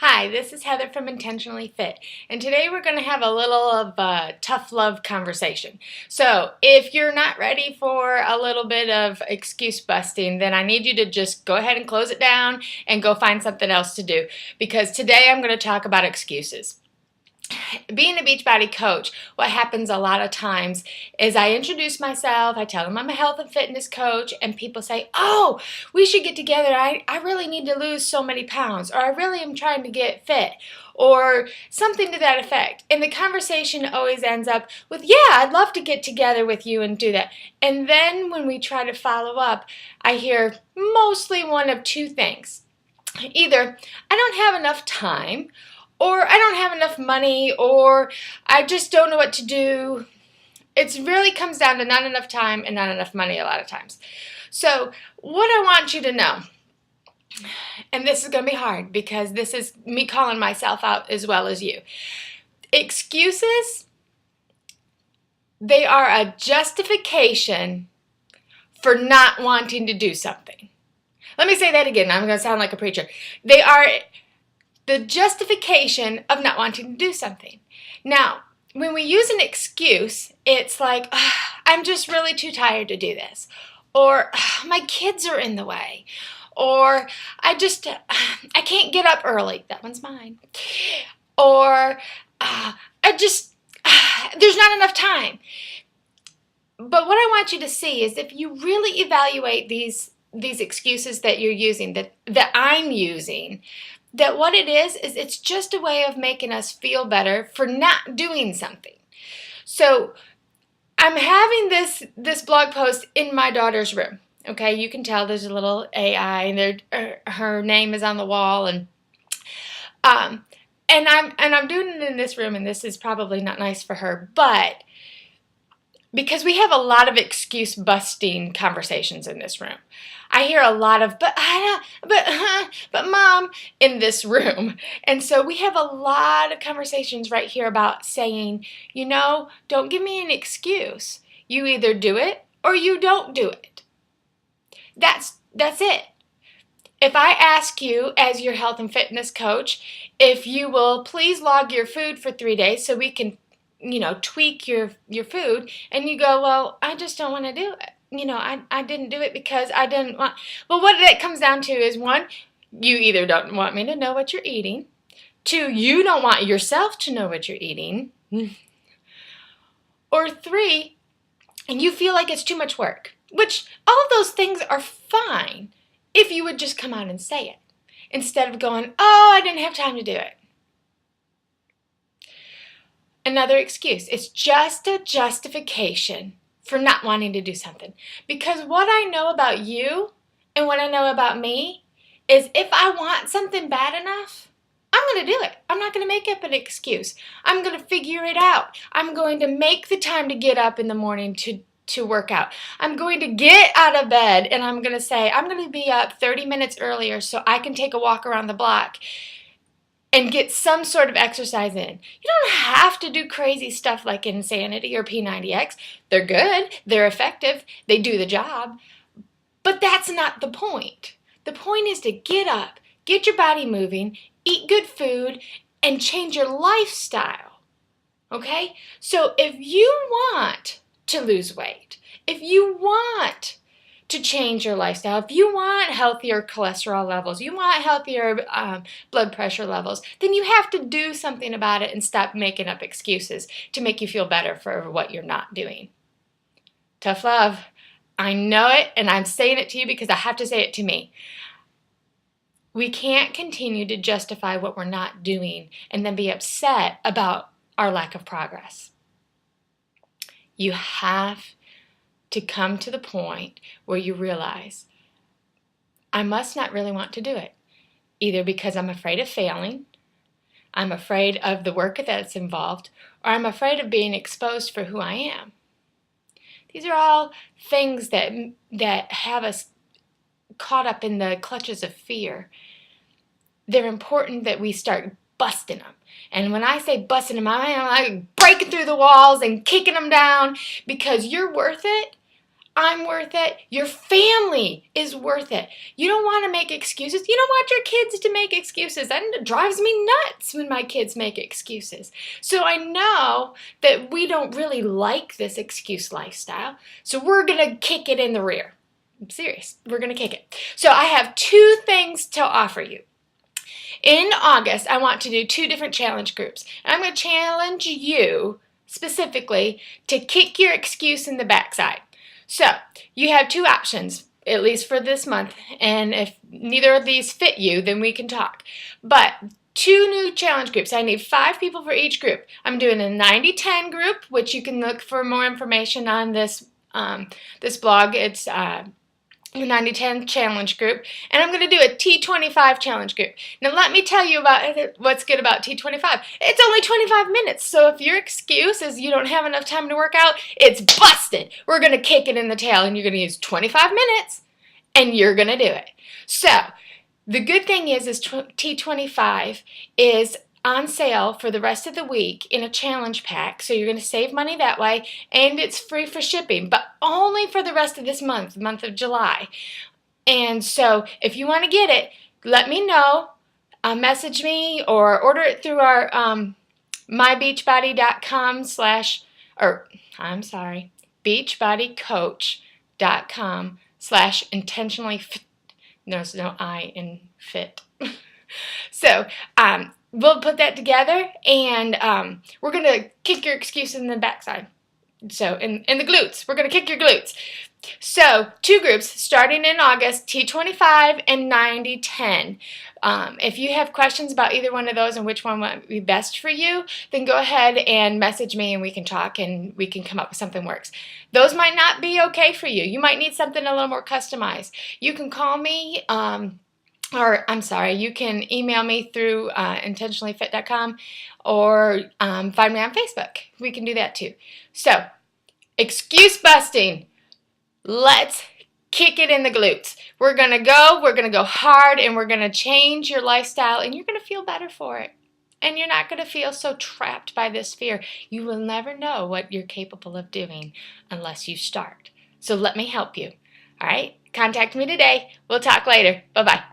Hi, this is Heather from Intentionally Fit, and today we're going to have a little of a tough love conversation. So, if you're not ready for a little bit of excuse busting, then I need you to just go ahead and close it down and go find something else to do, because today I'm going to talk about excuses. Being a Beachbody coach, what happens a lot of times is I introduce myself, I tell them I'm a health and fitness coach, and people say, oh, we should get together. I really need to lose so many pounds, or I really am trying to get fit, or something to that effect. And the conversation always ends up with, yeah, I'd love to get together with you and do that. And then when we try to follow up, I hear mostly one of two things. Either I don't have enough time, or I don't have enough money, or I just don't know what to do. It really comes down to not enough time and not enough money a lot of times. So what I want you to know, and this is going to be hard because this is me calling myself out as well as you. Excuses, they are a justification for not wanting to do something. Let me say that again. I'm going to sound like a preacher. They are the justification of not wanting to do something. Now, when we use an excuse, it's like, I'm just really too tired to do this. Or, my kids are in the way. Or, I can't get up early. That one's mine. Or, there's not enough time. But what I want you to see is if you really evaluate these excuses that you're using, that I'm using, that what it is it's just a way of making us feel better for not doing something. So I'm having this blog post in my daughter's room. Okay, you can tell there's a little AI, and her name is on the wall, and I'm doing it in this room, and this is probably not nice for her, but because we have a lot of excuse busting conversations in this room. I hear a lot of, but mom, in this room. And so we have a lot of conversations right here about saying, don't give me an excuse. You either do it or you don't do it. That's it. If I ask you as your health and fitness coach, if you will please log your food for 3 days so we can tweak your food, and you go, well, I just don't want to do it. I didn't do it because I didn't want. Well, what that comes down to is, one, you either don't want me to know what you're eating. Two, you don't want yourself to know what you're eating. Or three, and you feel like it's too much work, which all of those things are fine if you would just come out and say it instead of going, oh, I didn't have time to do it. Another excuse. It's just a justification for not wanting to do something. Because what I know about you and what I know about me is if I want something bad enough, I'm going to do it. I'm not going to make up an excuse. I'm going to figure it out. I'm going to make the time to get up in the morning to work out. I'm going to get out of bed, and I'm going to say, I'm going to be up 30 minutes earlier so I can take a walk around the block and get some sort of exercise in. You don't have to do crazy stuff like Insanity or P90X. They're good, they're effective, they do the job. But that's not the point. The point is to get up, get your body moving, eat good food, and change your lifestyle. Okay? So if you want to lose weight, if you want to change your lifestyle, if you want healthier cholesterol levels, you want healthier blood pressure levels, then you have to do something about it and stop making up excuses to make you feel better for what you're not doing. Tough love. I know it, and I'm saying it to you because I have to say it to me. We can't continue to justify what we're not doing and then be upset about our lack of progress. You have to come to the point where you realize, I must not really want to do it, either because I'm afraid of failing, I'm afraid of the work that's involved, or I'm afraid of being exposed for who I am. These are all things that have us caught up in the clutches of fear. They're important that we start busting them. And when I say busting them, I'm like breaking through the walls and kicking them down, because you're worth it. I'm worth it. Your family is worth it. You don't want to make excuses. You don't want your kids to make excuses. That drives me nuts when my kids make excuses. So I know that we don't really like this excuse lifestyle. So we're going to kick it in the rear. I'm serious. We're going to kick it. So I have 2 things to offer you. In August, I want to do 2 different challenge groups. And I'm going to challenge you specifically to kick your excuse in the backside. So you have 2 options, at least for this month, and if neither of these fit you, then we can talk. But 2 new challenge groups. I need 5 people for each group. I'm doing a 90-10 group, which you can look for more information on this blog. It's the 90-10 challenge group, and I'm going to do a T25 challenge group. Now let me tell you about what's good about T25. It's only 25 minutes, so if your excuse is you don't have enough time to work out, it's busted. We're going to kick it in the tail, and you're going to use 25 minutes, and you're going to do it. So the good thing is T25 is on sale for the rest of the week in a challenge pack, so you're going to save money that way, and it's free for shipping, but only for the rest of this month, the month of July. And so if you want to get it, let me know, message me, or order it through our beachbodycoach.com/intentionally fit. There's no I in fit. So we'll put that together, and we're going to kick your excuse in the backside. So in the glutes. We're going to kick your glutes. So 2 groups starting in August, T25 and 90-10. If you have questions about either one of those and which one would be best for you, then go ahead and message me and we can talk and we can come up with something that works. Those might not be okay for you. You might need something a little more customized. You can call me, you can email me through intentionallyfit.com or find me on Facebook. We can do that too. So, excuse busting. Let's kick it in the glutes. We're going to go hard, and we're going to change your lifestyle, and you're going to feel better for it. And you're not going to feel so trapped by this fear. You will never know what you're capable of doing unless you start. So let me help you. All right? Contact me today. We'll talk later. Bye-bye.